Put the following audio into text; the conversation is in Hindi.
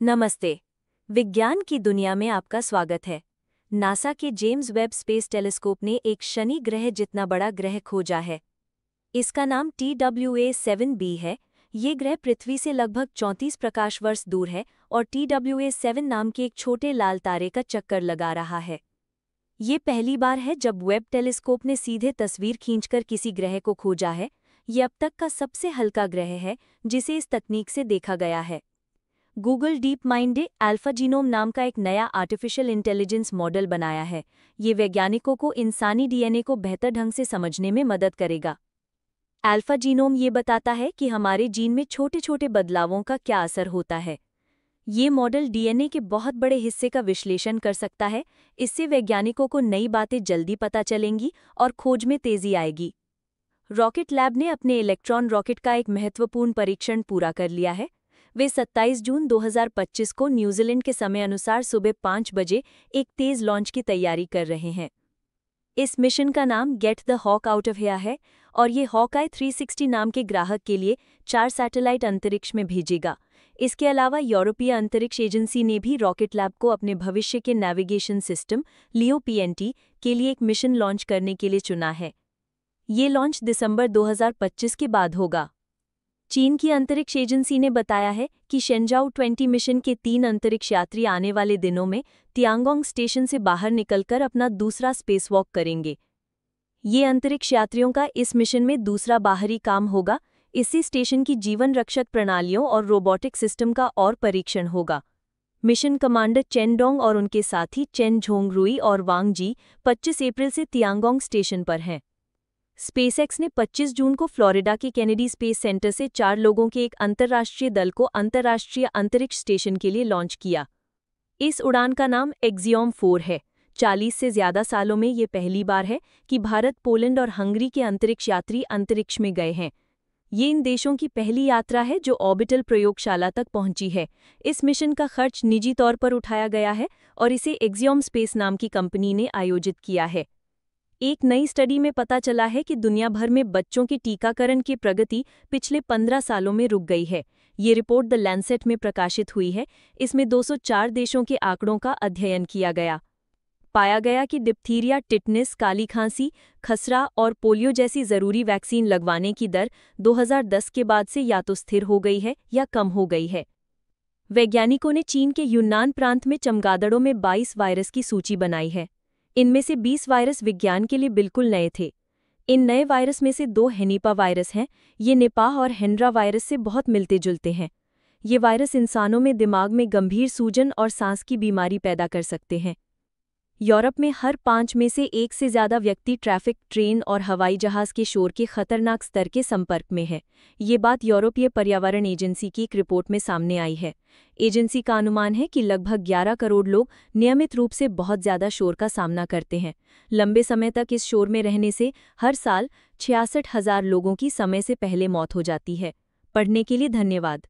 नमस्ते। विज्ञान की दुनिया में आपका स्वागत है। नासा के जेम्स वेब स्पेस टेलीस्कोप ने एक शनि ग्रह जितना बड़ा ग्रह खोजा है। इसका नाम TWA-7b है। ये ग्रह पृथ्वी से लगभग 34 प्रकाश वर्ष दूर है और TWA-7 नाम के एक छोटे लाल तारे का चक्कर लगा रहा है। ये पहली बार है जब वेब टेलीस्कोप ने सीधे तस्वीर खींचकर किसी ग्रह को खोजा है। ये अब तक का सबसे हल्का ग्रह है जिसे इस तकनीक से देखा गया है। गूगल डीप माइंड ने अल्फाजीनोम नाम का एक नया आर्टिफिशियल इंटेलिजेंस मॉडल बनाया है। ये वैज्ञानिकों को इंसानी डीएनए को बेहतर ढंग से समझने में मदद करेगा। अल्फाजीनोम ये बताता है कि हमारे जीन में छोटे छोटे बदलावों का क्या असर होता है। ये मॉडल डीएनए के बहुत बड़े हिस्से का विश्लेषण कर सकता है। इससे वैज्ञानिकों को नई बातें जल्दी पता चलेंगी और खोज में तेजी आएगी। रॉकेट लैब ने अपने इलेक्ट्रॉन रॉकेट का एक महत्वपूर्ण परीक्षण पूरा कर लिया है। वे 27 जून 2025 को न्यूजीलैंड के समय अनुसार सुबह 5 बजे एक तेज लॉन्च की तैयारी कर रहे हैं। इस मिशन का नाम get the hawk out of here है और ये हॉकआई 360 नाम के ग्राहक के लिए 4 सैटेलाइट अंतरिक्ष में भेजेगा। इसके अलावा यूरोपीय अंतरिक्ष एजेंसी ने भी रॉकेट लैब को अपने भविष्य के नेविगेशन सिस्टम लियो PNT के लिए एक मिशन लॉन्च करने के लिए चुना है। ये लॉन्च दिसंबर 2025 के बाद होगा। चीन की अंतरिक्ष एजेंसी ने बताया है कि शेंजाओ 20 मिशन के 3 अंतरिक्ष यात्री आने वाले दिनों में तियांगोंग स्टेशन से बाहर निकलकर अपना दूसरा स्पेसवॉक करेंगे। ये अंतरिक्ष यात्रियों का इस मिशन में दूसरा बाहरी काम होगा। इससे स्टेशन की जीवन रक्षक प्रणालियों और रोबोटिक सिस्टम का और परीक्षण होगा। मिशन कमांडर चेन डोंग और उनके साथी चेन झोंगरुई और वांग जी 25 अप्रैल से तियांगोंग स्टेशन पर हैं। स्पेसएक्स ने 25 जून को फ्लोरिडा के केनेडी स्पेस सेंटर से 4 लोगों के एक अंतर्राष्ट्रीय दल को अंतर्राष्ट्रीय अंतरिक्ष स्टेशन के लिए लॉन्च किया। इस उड़ान का नाम एक्सियोम 4 है। 40 से ज्यादा सालों में ये पहली बार है कि भारत, पोलैंड और हंगरी के अंतरिक्ष यात्री अंतरिक्ष में गए हैं। ये इन देशों की पहली यात्रा है जो ऑर्बिटल प्रयोगशाला तक पहुंची है। इस मिशन का खर्च निजी तौर पर उठाया गया है और इसे एक्सियोम स्पेस नाम की कंपनी ने आयोजित किया है। एक नई स्टडी में पता चला है कि दुनिया भर में बच्चों के टीकाकरण की प्रगति पिछले 15 सालों में रुक गई है। ये रिपोर्ट द लैंसेट में प्रकाशित हुई है। इसमें 204 देशों के आंकड़ों का अध्ययन किया गया। पाया गया कि डिप्थीरिया, टिटनेस, काली खांसी, खसरा और पोलियो जैसी जरूरी वैक्सीन लगवाने की दर 2010 के बाद से या तो स्थिर हो गई है या कम हो गई है। वैज्ञानिकों ने चीन के यूनान प्रांत में चमगादड़ों में 22 वायरस की सूची बनाई है। इनमें से 20 वायरस विज्ञान के लिए बिल्कुल नए थे। इन नए वायरस में से 2 हेनिपा वायरस हैं। ये निपाह और हेंड्रा वायरस से बहुत मिलते जुलते हैं। ये वायरस इंसानों में दिमाग में गंभीर सूजन और सांस की बीमारी पैदा कर सकते हैं। यूरोप में हर 5 में से 1 से ज़्यादा व्यक्ति ट्रैफिक, ट्रेन और हवाई जहाज़ के शोर के खतरनाक स्तर के संपर्क में है। ये बात यूरोपीय पर्यावरण एजेंसी की एक रिपोर्ट में सामने आई है। एजेंसी का अनुमान है कि लगभग 11 करोड़ लोग नियमित रूप से बहुत ज़्यादा शोर का सामना करते हैं। लंबे समय तक इस शोर में रहने से हर साल 66,000 लोगों की समय से पहले मौत हो जाती है। पढ़ने के लिए धन्यवाद।